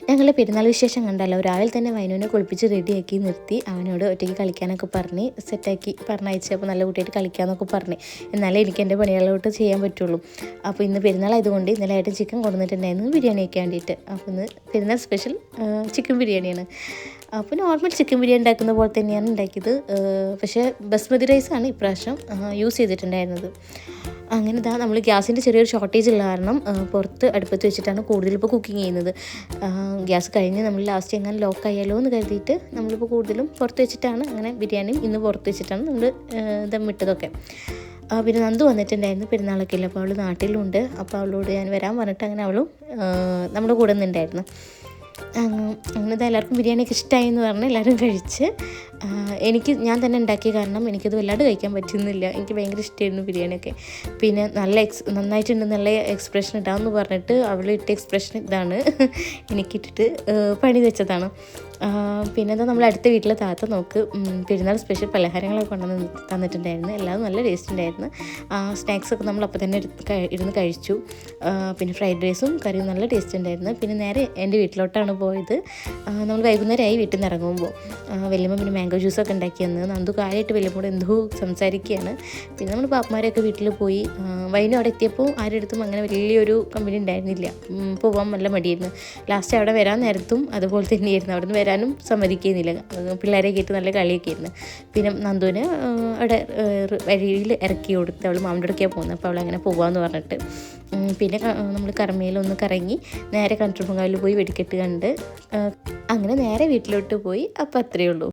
ഞങ്ങൾ പെരുന്നാൾ വിശേഷം കണ്ടല്ലോ, രാവിലെ തന്നെ വൈനുവിനെ കുളിപ്പിച്ച് റെഡിയാക്കി നിർത്തി. അവനോട് ഒറ്റയ്ക്ക് കളിക്കാനൊക്കെ പറഞ്ഞ് സെറ്റാക്കി പറഞ്ഞയച്ച്. അപ്പോൾ നല്ല കുട്ടിയായിട്ട് കളിക്കാമെന്നൊക്കെ പറഞ്ഞ്, എന്നാലേ എനിക്ക് എൻ്റെ പണികളിലോട്ട് ചെയ്യാൻ പറ്റുള്ളൂ. അപ്പോൾ ഇന്ന് പെരുന്നാളായതുകൊണ്ട് ഇന്നലെ ആയിട്ട് ചിക്കൻ കൊണ്ടുവന്നിട്ടുണ്ടായിരുന്നു ബിരിയാണി വയ്ക്കാൻ വേണ്ടിയിട്ട്. അപ്പോൾ ഇന്ന് പെരുന്നാൾ സ്പെഷ്യൽ ചിക്കൻ ബിരിയാണിയാണ്. അപ്പോൾ നോർമൽ ചിക്കൻ ബിരിയാണി ഉണ്ടാക്കുന്ന പോലെ തന്നെയാണ് ഉണ്ടാക്കിയത്. പക്ഷേ ബസ്മതി റൈസാണ് ഇപ്രാവശ്യം യൂസ് ചെയ്തിട്ടുണ്ടായിരുന്നത്. അങ്ങനെ ഇതാ നമ്മൾ ഗ്യാസിൻ്റെ ചെറിയൊരു ഷോർട്ടേജ് ഉള്ള കാരണം പുറത്ത് അടുപ്പത്ത് വെച്ചിട്ടാണ് കൂടുതലിപ്പോൾ കുക്കിംഗ് ചെയ്യുന്നത്. ഗ്യാസ് കഴിഞ്ഞ് നമ്മൾ ലാസ്റ്റ് എങ്ങനെ ലോക്ക് ആയാലോ എന്ന് കരുതിയിട്ട് നമ്മളിപ്പോൾ കൂടുതലും പുറത്ത് വെച്ചിട്ടാണ് അങ്ങനെ ബിരിയാണിയും ഇന്ന് പുറത്ത് വെച്ചിട്ടാണ് നമ്മൾ ദമ്മിട്ടതൊക്കെ. പിന്നെ നന്ദു വന്നിട്ടുണ്ടായിരുന്നു പെരുന്നാളൊക്കെ ഇല്ല. അപ്പോൾ അവൾ നാട്ടിലുണ്ട്. അപ്പോൾ അവളോട് ഞാൻ വരാൻ പറഞ്ഞിട്ട് അങ്ങനെ അവളും നമ്മുടെ കൂടെ നിന്നുണ്ടായിരുന്നു. അങ്ങനെ എല്ലാവർക്കും ബിരിയാണിയൊക്കെ ഇഷ്ടമായി എന്ന് പറഞ്ഞ് എല്ലാവരും കഴിച്ച്. ഞാൻ തന്നെ ഉണ്ടാക്കിയ കാരണം എനിക്കത് വല്ലാണ്ട് കഴിക്കാൻ പറ്റുന്നില്ല. എനിക്ക് ഭയങ്കര ഇഷ്ടമായിരുന്നു ബിരിയാണിയൊക്കെ. പിന്നെ നന്നായിട്ടുണ്ട്, നല്ല എക്സ്പ്രഷൻ ഇടാമെന്ന് പറഞ്ഞിട്ട് അവൾ ഇട്ട എക്സ്പ്രഷൻ ഇതാണ്. എനിക്കിട്ടിട്ട് പണി വെച്ചതാണ്. പിന്നെ എന്താ നമ്മൾ അടുത്ത വീട്ടിലെ താത്ത നോക്ക് പെരുന്നാൾ സ്പെഷ്യൽ പലഹാരങ്ങളൊക്കെ കൊണ്ടുവന്ന് തന്നിട്ടുണ്ടായിരുന്നു. എല്ലാം നല്ല ടേസ്റ്റ് ഉണ്ടായിരുന്നു. സ്നാക്സൊക്കെ നമ്മൾ അപ്പോൾ തന്നെ ഇരുന്ന് കഴിച്ചു. പിന്നെ ഫ്രൈഡ് റൈസും കറിയും നല്ല ടേസ്റ്റ് ഉണ്ടായിരുന്നു. പിന്നെ നേരെ എൻ്റെ വീട്ടിലോട്ടാണ് പോയത്. നമ്മൾ വൈകുന്നേരമായി വീട്ടിൽ നിന്ന് ഇറങ്ങുമ്പോൾ വല്യമ്മ പിന്നെ മാംഗോ ജ്യൂസൊക്കെ ഉണ്ടാക്കി തന്ന്. നന്ദു കാര്യമായിട്ട് വല്യമ്മോട് എന്തോ സംസാരിക്കുകയാണ്. പിന്നെ നമ്മൾ പാപ്പന്മാരെയൊക്കെ വീട്ടിൽ പോയി. വൈകുന്നേരം അവിടെ എത്തിയപ്പോൾ ആരുടെ അടുത്തും അങ്ങനെ വലിയൊരു കമ്പനി ഉണ്ടായിരുന്നില്ല. പോകാൻ നല്ല മടിയായിരുന്നു. ലാസ്റ്റ് അവിടെ വരാൻ നേരത്തും അതുപോലെ തന്നെയായിരുന്നു. അവിടെ നിന്ന് വരാനും സമ്മതിക്കുന്നില്ല. പിള്ളേരെ കേട്ട് നല്ല കളിയൊക്കെ ആയിരുന്നു. പിന്നെ നന്ദുവിന് അവിടെ വഴിയിൽ ഇറക്കി കൊടുത്ത് അവൾ മാമിൻ്റെ അടുക്കാൻ പോകുന്നത്. അപ്പോൾ അവളങ്ങനെ പോകാമെന്ന് പറഞ്ഞിട്ട് പിന്നെ നമ്മൾ കർമ്മയിലൊന്ന് കറങ്ങി നേരെ കൺട്രിപ്പങ്കാവിൽ പോയി വെടിക്കെട്ട് കണ്ട് അങ്ങനെ നേരെ വീട്ടിലോട്ട് പോയി. അപ്പോൾ അത്രയേ ഉള്ളൂ.